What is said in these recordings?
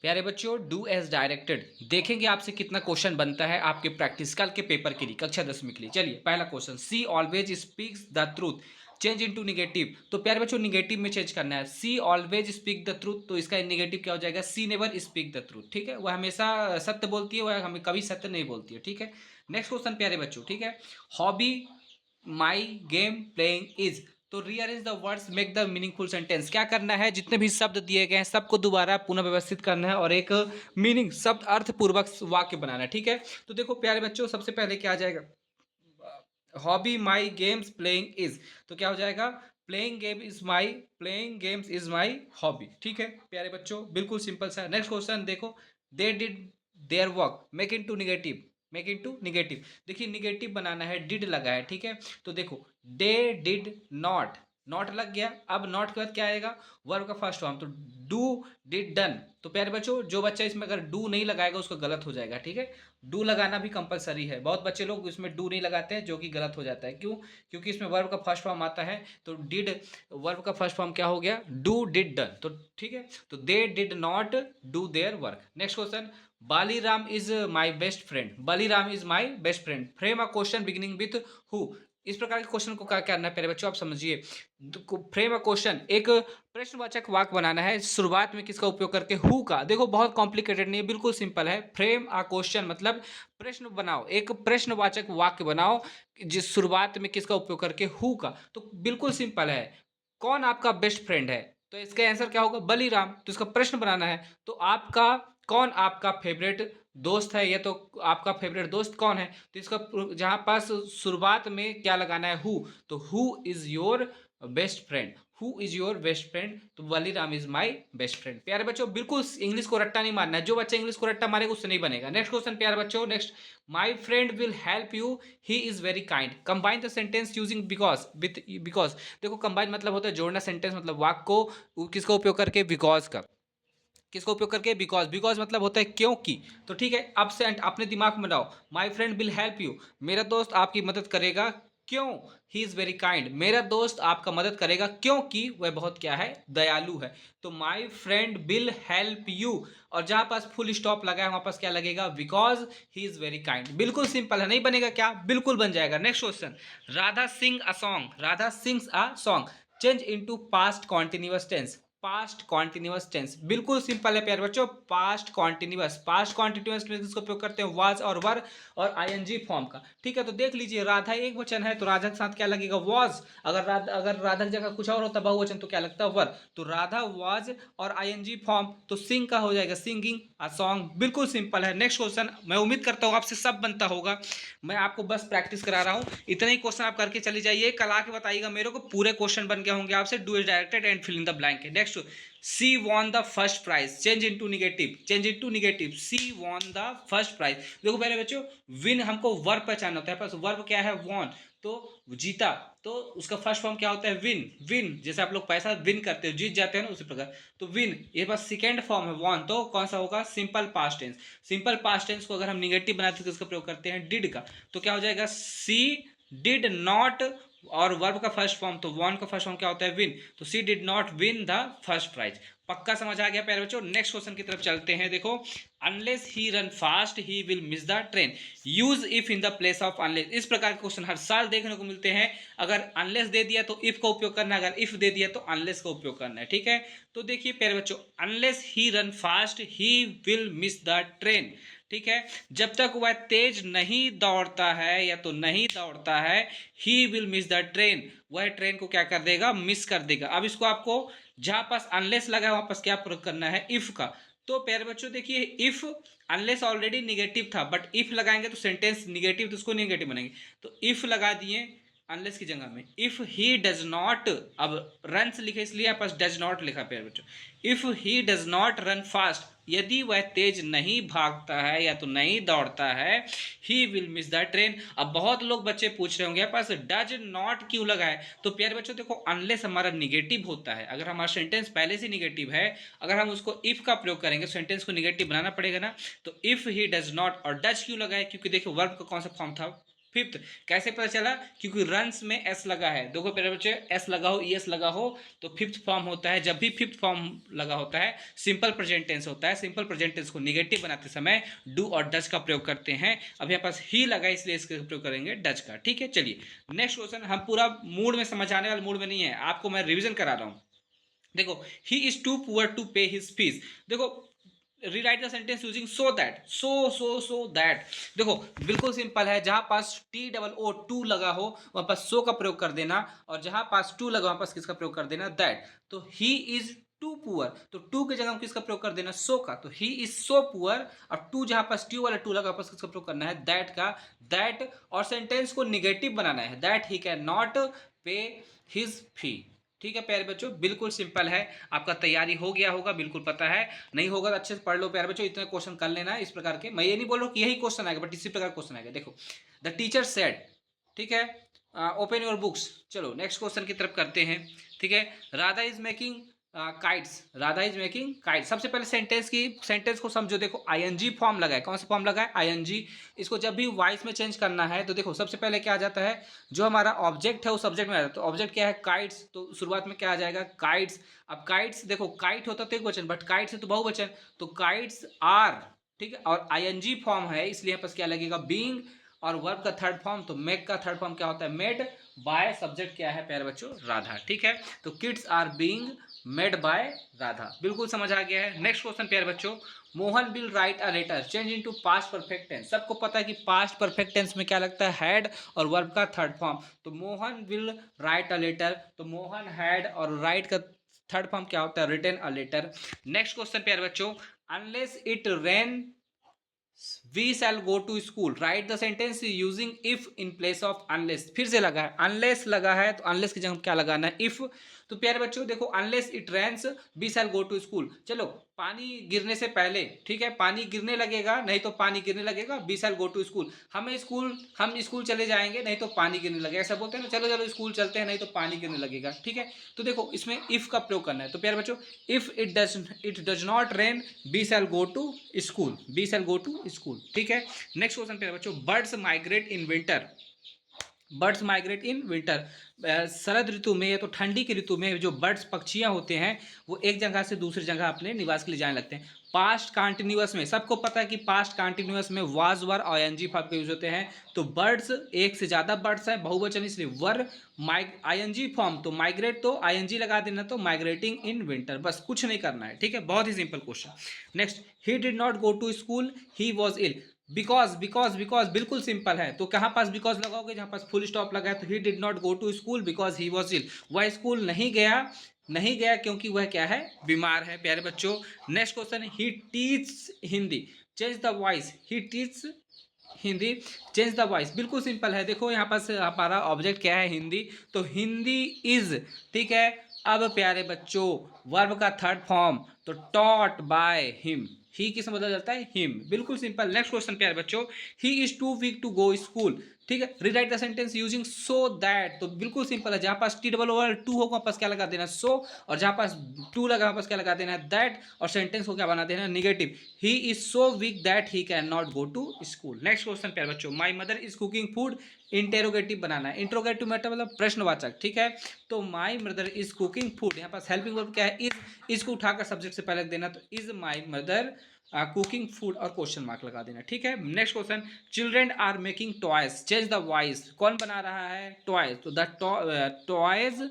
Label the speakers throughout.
Speaker 1: प्यारे बच्चों, do as directed देखेंगे आपसे कितना क्वेश्चन बनता है आपके प्रैक्टिकल के पेपर के लिए, कक्षा 10वीं के लिए। चलिए पहला question, she always speaks the truth change into negative. तो प्यारे बच्चों निगेटिव में चेंज करना है। She always speak the truth, तो इसका निगेटिव क्या हो जाएगा? She never speak the truth. ठीक है, वह हमेशा सत्य बोलती है, वह हमें कभी सत्य नहीं बोलती है। ठीक है, नेक्स्ट क्वेश्चन प्यारे बच्चों। ठीक है, hobby my game playing is. तो rearrange the words make the meaningful sentence. क्या करना है? जितने भी शब्द दिए गए हैं सबको दोबारा पुनः व्यवस्थित करना है और एक मीनिंग शब्द अर्थपूर्वक वाक्य बनाना है। ठीक है, तो देखो प्यारे बच्चों, सबसे पहले क्या आ जाएगा? Hobby my games playing is, तो क्या हो जाएगा? Playing games is my hobby. ठीक है प्यारे बच्चों, बिल्कुल सिंपल सा। नेक्स्ट क्वेश्चन देखो, they did their work make into negative. Make into negative, देखिए निगेटिव बनाना है, डिड लगा है। ठीक है, तो देखो दे डिड नॉट, नॉट लग गया। अब नॉट के बाद क्या आएगा? वर्ब का फर्स्ट फॉर्म, तो डू डिड डन। तो प्यारे बच्चों, जो बच्चा इसमें अगर डू नहीं लगाएगा उसको गलत हो जाएगा। ठीक है, डू लगाना भी कंपलसरी है। बहुत बच्चे लोग इसमें डू नहीं लगाते हैं, जो कि गलत हो जाता है। क्यों? क्योंकि इसमें वर्ब का फर्स्ट फॉर्म आता है, तो डिड वर्ब का फर्स्ट फॉर्म क्या हो गया? Do did done. तो ठीक है, तो they did not do their work. Next question, Baliram is my best friend. Baliram is my best friend, frame a question beginning with who. इस प्रकार के क्वेश्चन को क्या करना है प्यारे बच्चों, आप समझिए। फ्रेम अ क्वेश्चन, एक प्रश्नवाचक वाक्य बनाना है, शुरुआत में किसका उपयोग करके? हु का। देखो बहुत कॉम्प्लिकेटेड नहीं है, बिल्कुल सिंपल है। फ्रेम अ क्वेश्चन मतलब प्रश्न बनाओ, एक प्रश्नवाचक वाक्य बनाओ जिस शुरुआत में किसका उपयोग करके? हु का। तो बिल्कुल सिंपल है, कौन आपका बेस्ट फ्रेंड है? तो इसका आंसर क्या होगा? बलीराम। तो इसका प्रश्न बनाना है, तो आपका कौन आपका फेवरेट दोस्त है? या तो आपका फेवरेट दोस्त कौन है? तो इसका जहां पास शुरुआत में क्या लगाना है? हु। तो who is your best friend, who is your best friend, तो Baliram is my best friend. प्यारे बच्चों, बिल्कुल इंग्लिश को रट्टा नहीं मारना है, जो बच्चा इंग्लिश को रट्टा मारेगा उससे नहीं बनेगा। नेक्स्ट क्वेश्चन प्यारे बच्चों, next, my friend will help you, he is very kind. Combine the sentence using because with because. देखो कंबाइन मतलब होता है जोड़ना सेंटेंस, मतलब वाक्य को किसका उपयोग करके? बिकॉज का। किसका उपयोग करके? बिकॉज। बिकॉज मतलब होता है क्योंकि। तो ठीक है, अब से अपने दिमाग में बनाओ, my friend will help you, मेरा दोस्त आपकी मदद करेगा। क्यों? ही इज वेरी काइंड, मेरा दोस्त आपका मदद करेगा क्योंकि वह बहुत क्या है? दयालु है। तो my friend will help you, और जहां पास फुल स्टॉप लगा है वहां पास क्या लगेगा? Because he is very kind. बिल्कुल सिंपल है, नहीं बनेगा क्या? बिल्कुल बन जाएगा। Next question, Radha sing a song. Radha sings a song, change into past continuous tense. Past continuous tense, बिल्कुल सिंपल है प्यारे बच्चों। Past continuous, past continuous tense का उपयोग करते हैं वाज और वर और आईएनजी फॉर्म का। ठीक है, तो देख लीजिए, राधा एक वचन है तो राधा के साथ क्या लगेगा? वाज। अगर राधा की जगह कुछ और होता बहुवचन तो क्या लगता? वर। तो राधा वाज और आईएनजी फॉर्म, तो सिंग का हो जाएगा सिंगिंग अ सॉन्ग। बिल्कुल सिंपल है। नेक्स्ट क्वेश्चन, मैं उम्मीद करता हूँ आपसे सब बनता होगा, मैं आपको बस प्रैक्टिस करा रहा हूँ। इतने ही क्वेश्चन आप करके चली जाइए, कल आके बताइएगा मेरे को पूरे क्वेश्चन बन गए होंगे आपसे। Do is directed and fill in the blank. Next, she won the first prize, change into negative. Change into negative, she won the first prize. देखो पहले बच्चों, विन हमको वर्ब पहचानना होता है, पास वर्ब क्या है? वॉन, तो जीता, तो उसका फर्स्ट फॉर्म क्या होता है? विन। विन जैसे आप लोग पैसा विन करते हो, जीत जाते हैं ना, उसी प्रकार। तो विन ये पास सेकेंड फॉर्म है वॉन, तो कौन सा होगा? Simple past tense. Simple past tense को अगर हम निगेटिव बनाते हैं तो इसका प्रयोग करते हैं डिड का। तो क्या हो जाएगा? सी डिड नॉट, और वर्ब का फर्स्ट फॉर्म, तो वॉन का फर्स्ट फॉर्म क्या होता है? विन। तो she did not win the first prize. पक्का समझ आ गया प्यारे बच्चों? नेक्स्ट क्वेश्चन की तरफ चलते हैं। देखो, unless he run fast he will miss the train, use if in the place of unless. इस प्रकार के क्वेश्चन हर साल देखने को मिलते हैं। अगर अनलेस दे दिया तो इफ का उपयोग करना है, अगर इफ दे दिया तो अनलेस का उपयोग करना है। ठीक है, तो देखिए प्यारे बच्चों, unless he run fast he will miss the train. ठीक है, जब तक वह तेज नहीं दौड़ता है या तो नहीं दौड़ता है, he will miss the train, वह ट्रेन को क्या कर देगा? मिस कर देगा। अब इसको आपको जहां पास अनलेस लगा है वहां पास क्या प्रयोग करना है? इफ का। तो प्यारे बच्चों देखिए, इफ अनलेस ऑलरेडी निगेटिव था, बट इफ लगाएंगे तो सेंटेंस निगेटिव, तो उसको निगेटिव बनेंगे। तो इफ लगा दिए अनलेस की जगह में। इफ ही डज नॉट, अब रन लिखे इसलिए यहाँ पास डज नॉट लिखा प्यारे बच्चों। If he does not run fast, यदि वह तेज नहीं भागता है या तो नहीं दौड़ता है, he will miss the train. अब बहुत लोग बच्चे पूछ रहे होंगे पास डज नॉट क्यों लगा है? तो प्यारे बच्चों देखो, अनलेस हमारा निगेटिव होता है, अगर हमारा सेंटेंस पहले से निगेटिव है, अगर हम उसको इफ का प्रयोग करेंगे सेंटेंस को निगेटिव बनाना पड़ेगा ना। तो इफ ही डज नॉट, और डज क्यों लगा है? क्योंकि देखो वर्ब का कौन सा फॉर्म था? फिफ्थ कैसे पता चला? क्योंकि रन्स में एस लगा है। देखो प्यारे बच्चे, एस लगा हो, ईएस लगा हो तो फिफ्थ फॉर्म होता है। जब भी फिफ्थ फॉर्म लगा होता है सिंपल प्रेजेंट टेंस होता है। सिंपल प्रेजेंट टेंस को निगेटिव बनाते समय डू और डज का प्रयोग करते हैं। अब यहाँ पास ही लगा इसलिए इसका प्रयोग करेंगे डज का। ठीक है, चलिए नेक्स्ट क्वेश्चन। हम पूरा मूड में समझाने वाले मूड में नहीं है, आपको मैं रिविजन करा रहा हूँ। देखो, he is too poor to pay his fees. देखो, rewrite the sentence using so that. So that. देखो बिल्कुल सिंपल है, जहां पास टी डबल ओ टू लगा हो वहां पास सो का प्रयोग कर देना, और जहां पास टू लगा वहां पास किसका प्रयोग कर देना? दैट। तो ही इज टू पुअर, तो टू की जगह हम किसका प्रयोग कर देना? सो का। तो ही इज सो पुअर, और टू जहां पास ट्यू वाला टू लगा पास किसका प्रयोग करना है? दैट का। दैट, और सेंटेंस को निगेटिव बनाना है। That he can not pay his फी। ठीक है प्यारे बच्चों, बिल्कुल सिंपल है। आपका तैयारी हो गया होगा, बिल्कुल पता है। नहीं होगा तो अच्छे से पढ़ लो प्यारे बच्चों, इतने क्वेश्चन कर लेना इस प्रकार के। मैं ये नहीं बोल रहा हूँ कि यही क्वेश्चन आएगा, बट इसी प्रकार क्वेश्चन आएगा। देखो, द टीचर सेड, ठीक है, ओपन योर बुक्स। चलो नेक्स्ट क्वेश्चन की तरफ करते हैं। ठीक है, Radha is making kites. Radha is making kites. सबसे पहले सेंटेंस को समझो। देखो आईएनजी फॉर्म लगा है। कौन सा फॉर्म लगा है? आईएनजी। इसको जब भी वॉइस में चेंज करना है तो देखो सबसे पहले क्या आ जाता है? जो हमारा ऑब्जेक्ट है उस सब्जेक्ट में आ जाता है। तो ऑब्जेक्ट क्या है? काइट्स। तो शुरुआत में क्या आ जाएगा? काइट्स। अब काइट्स, देखो काइट होता तो एक वचन, बट काइट्स है तो बहुवचन। तो काइट्स आर, ठीक है, और आईएनजी फॉर्म है इसलिए यहाँ पर क्या लगेगा? बीइंग। और वर्ब का थर्ड फॉर्म, तो मेक का थर्ड फॉर्म क्या होता है? Made by. सब्जेक्ट क्या है प्यारे बच्चों? राधा। ठीक है, तो kids are being made by Radha. बिल्कुल समझ आ गया है। नेक्स्ट क्वेश्चन प्यारे बच्चों, Mohan will write a letter change into past perfect tense. सबको पता है कि पास्ट परफेक्ट टेंस में क्या लगता है? हैड और वर्ब का थर्ड फॉर्म। तो Mohan will write a letter, तो मोहन हैड, और राइट का थर्ड फॉर्म क्या होता है? Written a letter. Next question प्यारे बच्चों, unless it rain we shall go to school. Write the sentence using if in place of unless. फिर से लगा है, अनलेस लगा है, तो अनलेस की जगह क्या लगाना है? इफ। तो प्यारे बच्चों देखो, unless it rains we shall go to school. चलो, पानी गिरने से पहले, ठीक है, पानी गिरने लगेगा, नहीं तो पानी गिरने लगेगा, we shall go to school. हम स्कूल चले जाएंगे, नहीं तो पानी गिरने लगेगा। ऐसा बोलते हैं ना, चलो चलो स्कूल चलते हैं, नहीं तो पानी गिरने लगेगा। ठीक है, तो देखो इसमें इफ का प्रयोग करना है। तो प्यारे बच्चों, if it does not rain we shall go to school. We shall go to school. ठीक है, नेक्स्ट क्वेश्चन प्यारे बच्चों, birds migrate in winter. Birds migrate in winter. शरद ऋतु में या तो ठंडी की ऋतु में जो बर्ड्स पक्षियां होते हैं वो एक जगह से दूसरी जगह अपने निवास के लिए जाने लगते हैं। पास्ट कंटिन्यूअस में सबको पता है कि पास्ट कंटिन्यूअस में वाज वर और आईएनजी वर्ब के यूज होते हैं। तो बर्ड्स, एक से ज्यादा बर्ड्स है, बहुवचन इसलिए वर आईएनजी फॉर्म, तो माइग्रेट तो आईएनजी लगा देना, तो माइग्रेटिंग इन विंटर। बस कुछ नहीं करना है। ठीक है, बहुत ही simple question. Next, he did not go to school, he was ill. Because बिल्कुल सिंपल है। तो कहाँ पास बिकॉज लगाओगे? जहाँ पास फुल स्टॉप लगा है। तो he did not go to school because he was ill. वह स्कूल नहीं गया क्योंकि वह क्या है? बीमार है प्यारे बच्चों। Next question, he teach Hindi change the voice. He teach Hindi change the voice. बिल्कुल सिंपल है। देखो यहाँ पास हमारा ऑब्जेक्ट क्या है? हिंदी। तो हिंदी इज, ठीक है। अब प्यारे बच्चों, वर्ब का थर्ड फॉर्म, तो टॉट बाय हिम। ही किस बदल जाता है? हिम। बिल्कुल सिंपल। नेक्स्ट क्वेश्चन प्यारे बच्चों, he is too weak to go school. ठीक है, rewrite the sentence using so that. तो बिल्कुल सिंपल है, जहां पास टी डबल ओवर टू होगा वहां पास क्या लगा देना? सो। और जहां पास टू लगा वहां पास क्या लगा देना? दैट। और सेंटेंस को क्या बना देना? Negative. He is so weak that he can not go to school. Next question प्यारे बच्चों, my mother is cooking food. Interrogative बनाना है। इंट्रोगेटिव मतलब प्रश्नवाचक। ठीक है, तो my mother is cooking food, यहाँ पास हेल्पिंग वर्ब क्या है? इज। इसको उठाकर सब्जेक्ट से पहले देना, तो is my mother cooking food, और क्वेश्चन मार्क लगा देना। ठीक है, next question, children are making toys change the voice. कौन बना रहा है? टॉयज। तो द टॉयज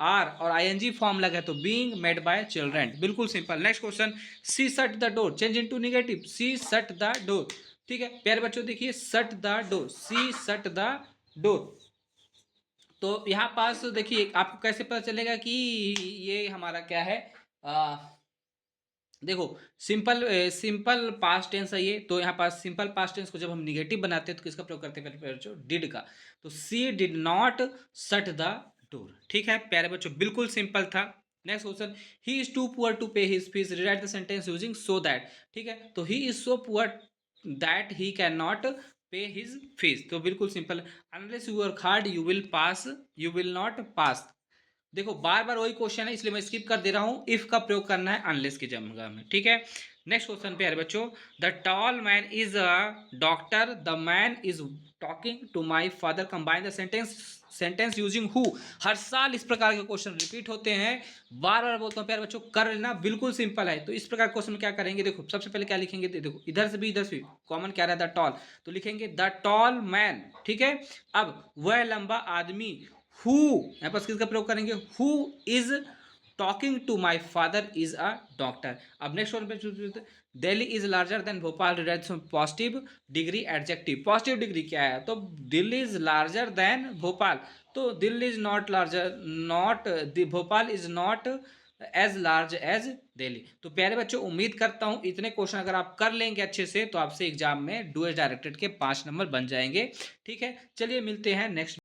Speaker 1: आर, और आईएनजी फॉर्म लगा है, तो बीइंग मेड बाय चिल्ड्रेन। बिल्कुल simple. Next question, she shut the door change into negative. She shut the door. ठीक है प्यारे बच्चों, देखिए shut the door, she shut the door. तो यहाँ पास देखिए आपको कैसे पता चलेगा कि ये हमारा क्या है? देखो, सिंपल पास्ट टेंस है ये। तो यहाँ पास सिंपल पास्ट टेंस को जब हम निगेटिव बनाते हैं तो किसका प्रयोग करते हैं? बच्चों, डिड का। तो she did not shut the door. ठीक है प्यारे बच्चों, बिल्कुल सिंपल था। Next question, he is too poor to pay his fees. Rewrite the sentence using so that. ठीक है, तो he is so poor that he can not pay his fees. तो बिल्कुल सिंपल, unless you work hard you will pass, you will not pass. देखो बार बार वही question है इसलिए मैं स्किप कर दे रहा हूं। इफ का प्रयोग करना है अनलेस की जगह में। ठीक है, नेक्स्ट क्वेश्चन पे है बच्चों, the tall man is a doctor, the man is talking to my father, combine the sentence using who. हर साल इस प्रकार के क्वेश्चन रिपीट होते हैं, बार बार बोलता हूँ प्यारे बच्चों, कर लेना, बिल्कुल सिंपल है। तो इस प्रकार क्वेश्चन में क्या करेंगे, देखो सबसे पहले क्या लिखेंगे, देखो इधर से भी इधर से भी कॉमन क्या रहा है, द टॉल, तो लिखेंगे द टॉल मैन, ठीक है। अब वह लंबा आदमी, हु, यहाँ पर किसका प्रयोग करेंगे, who is talking to my father is a doctor. अब नेक्स्ट वन पे, Delhi is larger than Bhopal, positive degree adjective. Positive degree क्या है, तो Delhi is larger than Bhopal, तो Delhi is not larger, not Bhopal is not as large as Delhi. तो प्यारे बच्चों, उम्मीद करता हूं इतने क्वेश्चन अगर आप कर लेंगे अच्छे से तो आपसे एग्जाम में डू एस डायरेक्टेड के 5 नंबर बन जाएंगे, ठीक है। चलिए मिलते हैं नेक्स्ट